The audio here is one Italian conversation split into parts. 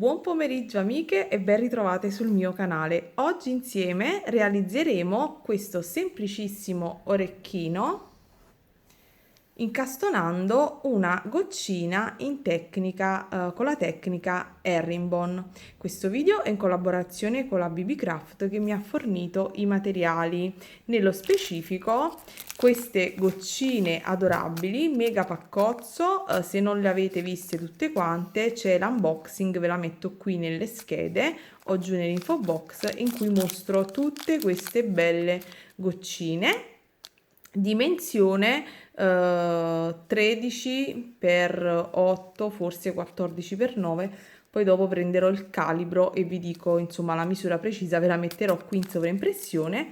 Buon pomeriggio amiche e ben ritrovate sul mio canale. Oggi insieme realizzeremo questo semplicissimo orecchino incastonando una goccina in tecnica con la tecnica herringbone. Questo video è in collaborazione con la BB Craft che mi ha fornito i materiali, nello specifico queste goccine adorabili mega paccozzo. Se non le avete viste tutte quante c'è l'unboxing, ve la metto qui nelle schede o giù nell'info box, in cui mostro tutte queste belle goccine dimensione 13 x 8, forse 14 x 9. Poi dopo prenderò il calibro e vi dico insomma la misura precisa, ve la metterò qui in sovraimpressione.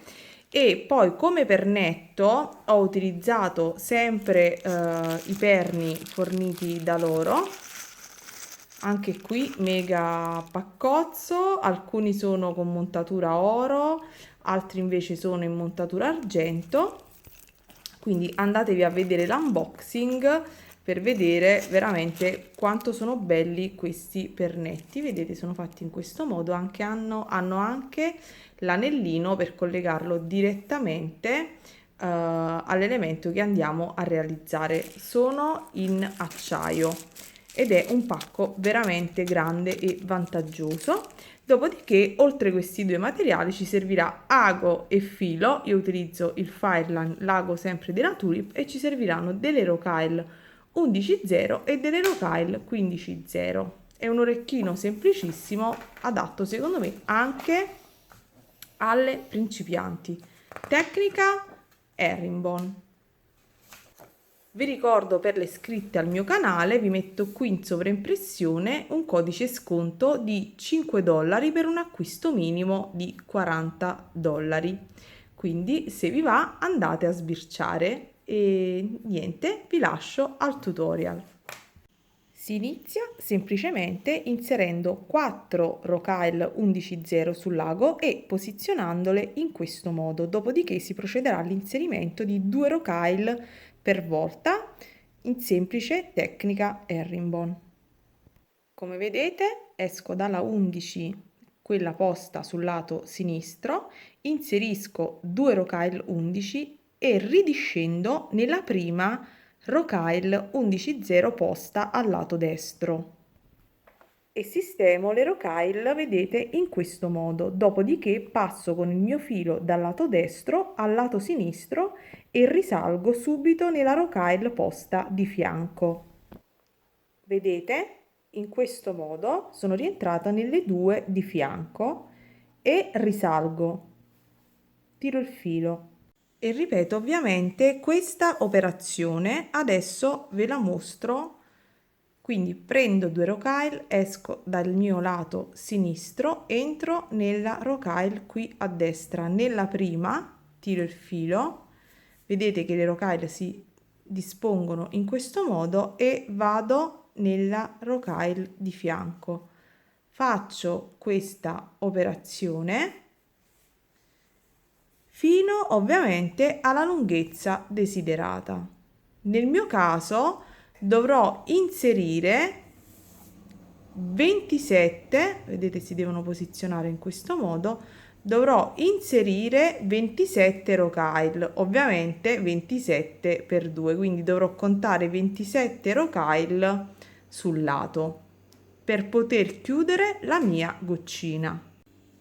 E poi come pernetto ho utilizzato sempre i perni forniti da loro, anche qui mega paccozzo. Alcuni sono con montatura oro, altri invece sono in montatura argento, quindi andatevi a vedere l'unboxing per vedere veramente quanto sono belli questi pernetti. Vedete, sono fatti in questo modo, hanno anche l'anellino per collegarlo direttamente all'elemento che andiamo a realizzare. Sono in acciaio ed è un pacco veramente grande e vantaggioso. Dopodiché, oltre questi due materiali, ci servirà ago e filo. Io utilizzo il Fireline, l'ago sempre della Tulip, e ci serviranno delle Rocale 11.0 e delle Rocale 15.0. È un orecchino semplicissimo, adatto secondo me anche alle principianti. Tecnica herringbone. Vi ricordo, per le iscritte al mio canale vi metto qui in sovraimpressione un codice sconto di $5 per un acquisto minimo di $40. Quindi se vi va andate a sbirciare e niente, vi lascio al tutorial. Si inizia semplicemente inserendo 4 Rocale 11.0 sull'ago e posizionandole in questo modo. Dopodiché si procederà all'inserimento di 2 Rocale per volta in semplice tecnica herringbone. Come vedete, esco dalla 11, quella posta sul lato sinistro, inserisco 2 Rocale 11 e ridiscendo nella prima Rocale 11.0 posta al lato destro e sistemo le Rocale, vedete, in questo modo. Dopodiché passo con il mio filo dal lato destro al lato sinistro e risalgo subito nella Rocale posta di fianco. Vedete, in questo modo sono rientrata nelle due di fianco e risalgo, tiro il filo e ripeto ovviamente questa operazione. Adesso ve la mostro. Quindi prendo 2 Rocale, esco dal mio lato sinistro, entro nella Rocale qui a destra, nella prima tiro il filo, vedete che le Rocale si dispongono in questo modo e vado nella Rocale di fianco. Faccio questa operazione fino ovviamente alla lunghezza desiderata. Nel mio caso dovrò inserire 27, vedete si devono posizionare in questo modo, dovrò inserire 27 Rocale, ovviamente 27 per 2, quindi dovrò contare 27 Rocale sul lato per poter chiudere la mia goccina.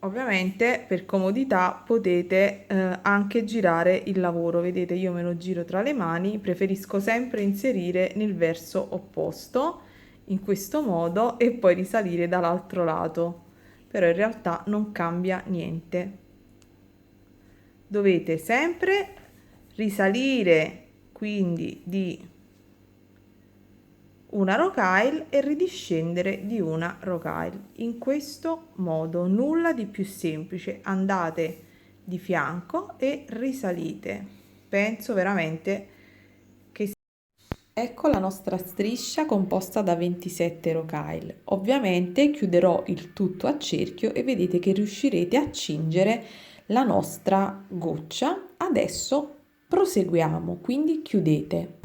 Ovviamente per comodità potete anche girare il lavoro, vedete io me lo giro tra le mani, preferisco sempre inserire nel verso opposto in questo modo e poi risalire dall'altro lato, però in realtà non cambia niente. Dovete sempre risalire quindi di una Rocale e ridiscendere di una Rocale in questo modo, nulla di più semplice. Andate di fianco e risalite. Penso veramente che ecco la nostra striscia composta da 27 Rocale. Ovviamente chiuderò il tutto a cerchio e vedete che riuscirete a cingere la nostra goccia. Adesso proseguiamo, quindi chiudete.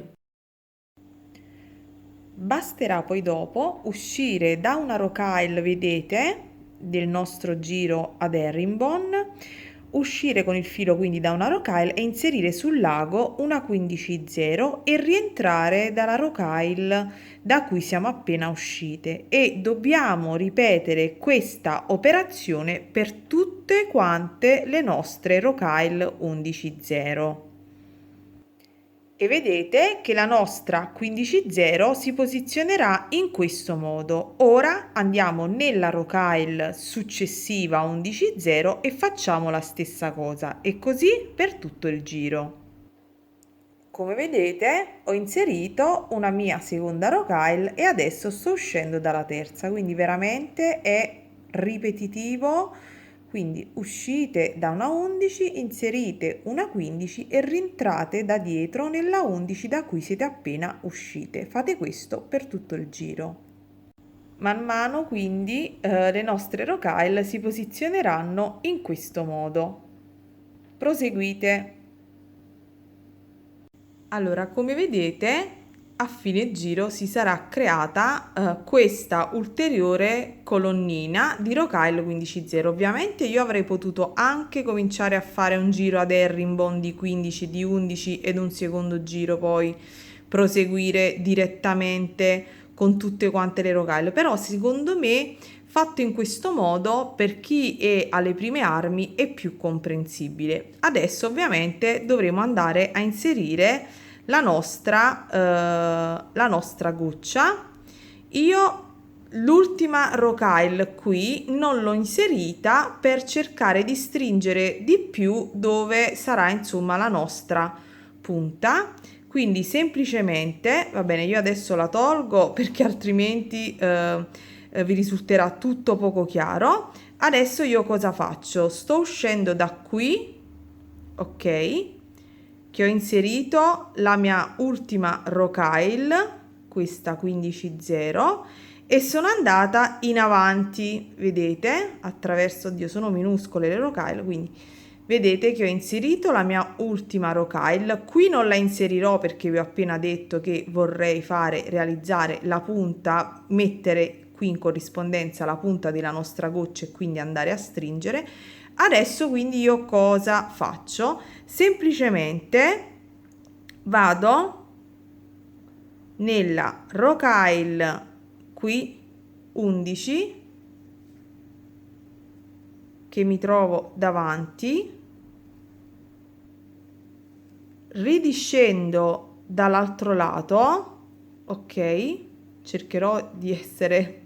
Basterà poi dopo uscire da una rocaille, vedete, del nostro giro ad herringbone, uscire con il filo quindi da una rocaille e inserire sul lago una 15/0 e rientrare dalla rocaille da cui siamo appena uscite, e dobbiamo ripetere questa operazione per tutte quante le nostre rocaille 11/0. E vedete che la nostra 15/0 si posizionerà in questo modo. Ora andiamo nella rocaille successiva 11/0 e facciamo la stessa cosa, e così per tutto il giro. Come vedete ho inserito una mia seconda rocaille e adesso sto uscendo dalla terza, quindi veramente è ripetitivo. Quindi uscite da una 11, inserite una 15 e rientrate da dietro nella 11 da cui siete appena uscite. Fate questo per tutto il giro. Man mano quindi le nostre rocaille si posizioneranno in questo modo. Proseguite. Allora, come vedete, a fine giro si sarà creata questa ulteriore colonnina di rocaille 15/0. Ovviamente io avrei potuto anche cominciare a fare un giro ad herringbone di 15, di 11 ed un secondo giro poi proseguire direttamente con tutte quante le rocaille, però secondo me fatto in questo modo per chi è alle prime armi è più comprensibile. Adesso ovviamente dovremo andare a inserire la nostra goccia. Io l'ultima rocaille qui non l'ho inserita per cercare di stringere di più dove sarà insomma la nostra punta, quindi semplicemente, va bene, io adesso la tolgo perché altrimenti vi risulterà tutto poco chiaro. Adesso io cosa faccio? Sto uscendo da qui, ok, che ho inserito la mia ultima rocaille, questa 15/0, e sono andata in avanti, vedete, attraverso, oddio sono minuscole le rocaille, quindi vedete che ho inserito la mia ultima rocaille. Qui non la inserirò perché vi ho appena detto che vorrei realizzare la punta, mettere qui in corrispondenza la punta della nostra goccia e quindi andare a stringere. Adesso quindi io cosa faccio? Semplicemente vado nella rocaille qui 11 che mi trovo davanti, ridiscendo dall'altro lato, ok, cercherò di essere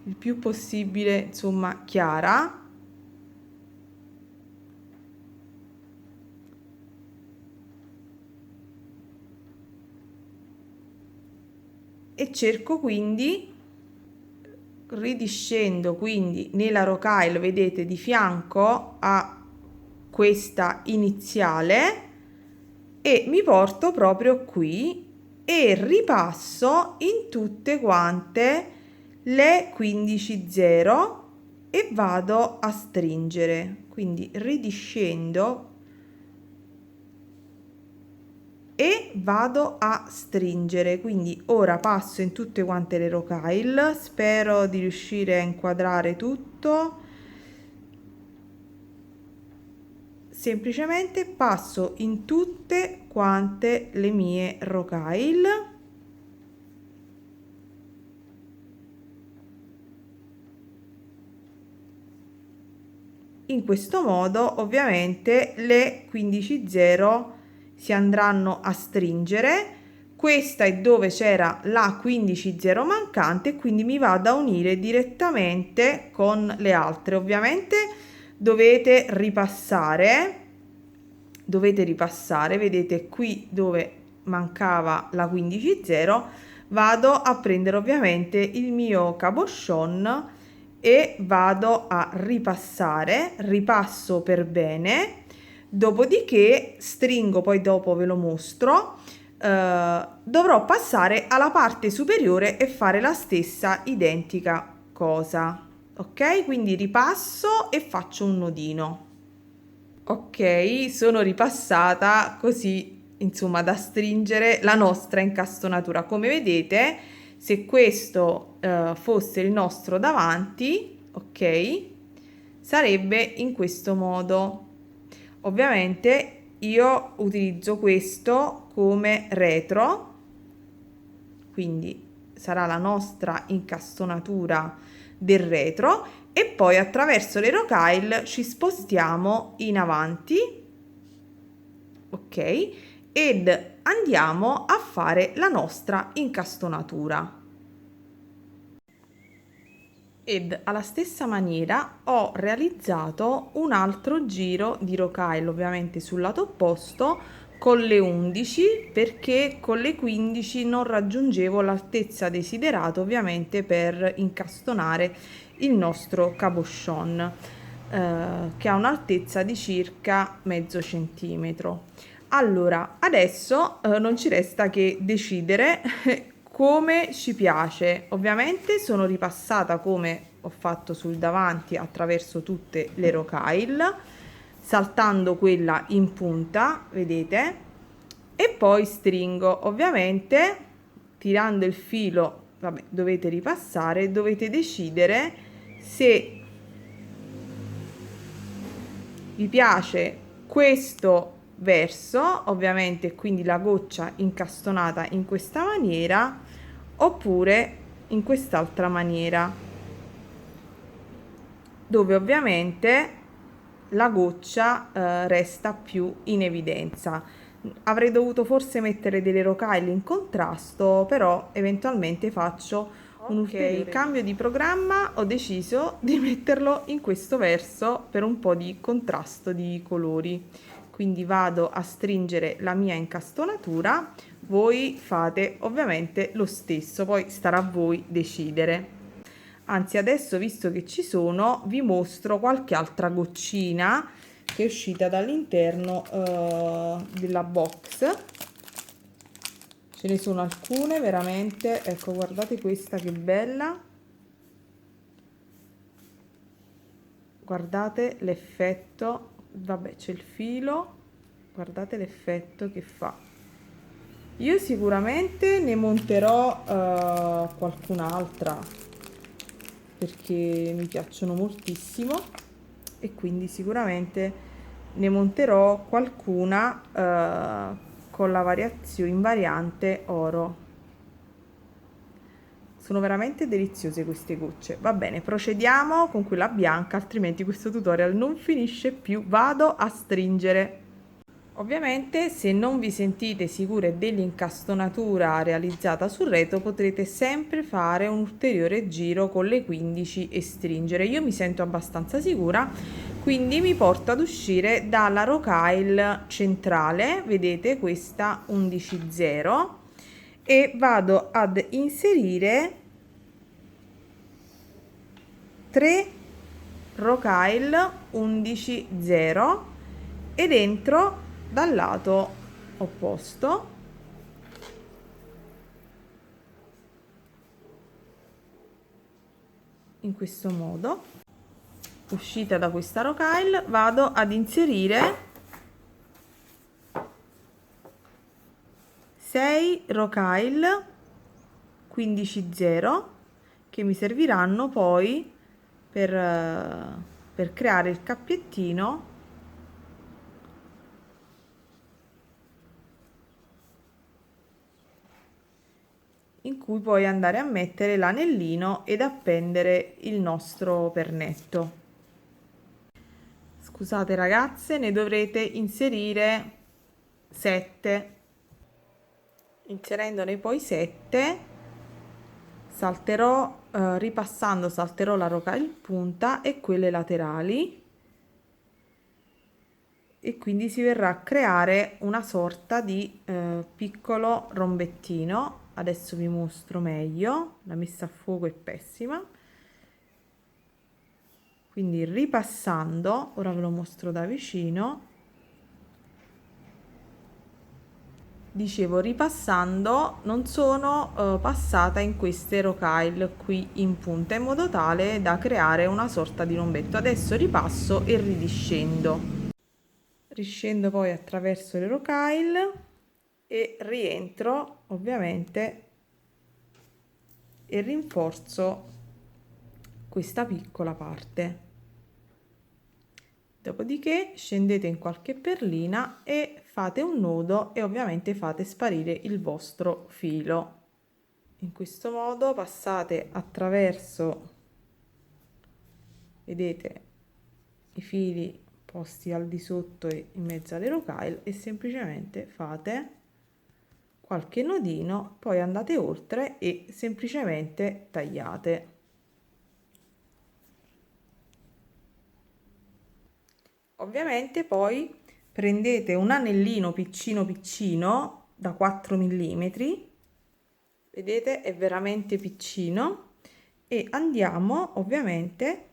il più possibile insomma chiara, e cerco quindi, ridiscendo quindi nella rocaille, vedete, di fianco a questa iniziale, e mi porto proprio qui e ripasso in tutte quante le 15/0 e vado a stringere, quindi ridiscendo e vado a stringere. Quindi ora passo in tutte quante le rocaille, spero di riuscire a inquadrare tutto. Semplicemente passo in tutte quante le mie rocaille in questo modo. Ovviamente le 15/0 si andranno a stringere. Questa è dove c'era la 15/0 mancante, quindi mi vado a unire direttamente con le altre. Ovviamente dovete ripassare, vedete qui dove mancava la 15/0, vado a prendere ovviamente il mio cabochon e vado a ripassare, ripasso per bene, dopodiché stringo, poi dopo ve lo mostro. Dovrò passare alla parte superiore e fare la stessa identica cosa, ok? Quindi ripasso e faccio un nodino. Ok, sono ripassata, così insomma da stringere la nostra incastonatura. Come vedete, se questo fosse il nostro davanti, ok, sarebbe in questo modo. Ovviamente io utilizzo questo come retro, quindi sarà la nostra incastonatura del retro, e poi attraverso le rocaille ci spostiamo in avanti, ok, ed andiamo a fare la nostra incastonatura. Ed alla stessa maniera ho realizzato un altro giro di rocaille, ovviamente sul lato opposto, con le 11, perché con le 15 non raggiungevo l'altezza desiderata, ovviamente, per incastonare il nostro cabochon, che ha un'altezza di circa mezzo centimetro. Allora, adesso non ci resta che decidere come ci piace. Ovviamente sono ripassata come ho fatto sul davanti attraverso tutte le rocaille, saltando quella in punta, vedete, e poi stringo. Ovviamente tirando il filo, vabbè, dovete ripassare, dovete decidere se vi piace questo verso, ovviamente, quindi la goccia incastonata in questa maniera, oppure in quest'altra maniera, dove ovviamente la goccia resta più in evidenza. Avrei dovuto forse mettere delle rocaille in contrasto, però eventualmente faccio un ulteriore cambio di programma. Ho deciso di metterlo in questo verso per un po' di contrasto di colori. Quindi vado a stringere la mia incastonatura, voi fate ovviamente lo stesso, poi starà a voi decidere. Anzi, adesso, visto che ci sono, vi mostro qualche altra goccina che è uscita dall'interno della box. Ce ne sono alcune veramente, ecco, guardate questa che bella, guardate l'effetto, vabbè, c'è il filo, guardate l'effetto che fa. Io sicuramente ne monterò qualcun'altra, perché mi piacciono moltissimo, e quindi sicuramente ne monterò qualcuna con la variazione in variante oro. Sono veramente deliziose queste gocce. Va bene, procediamo con quella bianca, altrimenti questo tutorial non finisce più. Vado a stringere. Ovviamente, se non vi sentite sicure dell'incastonatura realizzata sul retro, potrete sempre fare un ulteriore giro con le 15 e stringere. Io mi sento abbastanza sicura, quindi mi porto ad uscire dalla rocaille centrale, vedete questa 11,0, e vado ad inserire 3 rocaille 11,0 ed entro dal lato opposto, in questo modo. Uscita da questa rocaille, vado ad inserire 6 rocaille 15,0 che mi serviranno poi per creare il cappiettino in cui poi andare a mettere l'anellino ed appendere il nostro pernetto. Scusate ragazze, ne dovrete inserire 7. Inserendone poi 7, salterò, ripassando, salterò la rocaille punta e quelle laterali, e quindi si verrà a creare una sorta di piccolo rombettino. Adesso vi mostro meglio, la messa a fuoco è pessima. Quindi ripassando, ora ve lo mostro da vicino, dicevo, ripassando non sono passata in queste rocaille qui in punta, in modo tale da creare una sorta di rombetto. Adesso ripasso e ridiscendo. Riscendo poi attraverso le rocaille e rientro ovviamente e rinforzo questa piccola parte. Dopodiché scendete in qualche perlina e fate un nodo e ovviamente fate sparire il vostro filo. In questo modo passate attraverso, vedete, i fili posti al di sotto e in mezzo alle rocaille e semplicemente fate qualche nodino, poi andate oltre e semplicemente tagliate. Ovviamente poi prendete un anellino piccino da 4 mm, vedete è veramente piccino, e andiamo ovviamente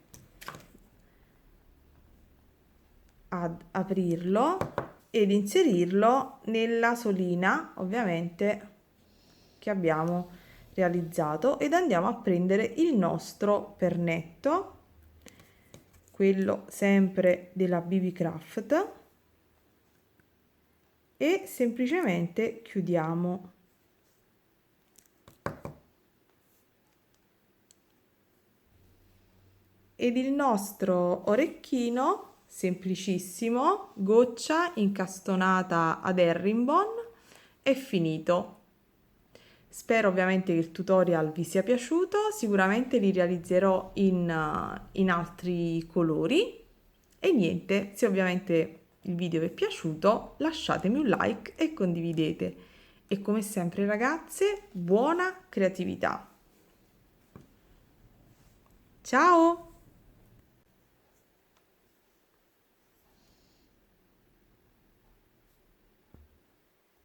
ad aprirlo ed inserirlo nella solina ovviamente che abbiamo realizzato ed andiamo a prendere il nostro pernetto, quello sempre della BB Craft, e semplicemente chiudiamo. Ed il nostro orecchino semplicissimo, goccia incastonata ad herringbone, è finito. Spero ovviamente che il tutorial vi sia piaciuto, sicuramente li realizzerò in altri colori. E niente, se ovviamente il video vi è piaciuto lasciatemi un like e condividete. E come sempre ragazze, buona creatività! Ciao!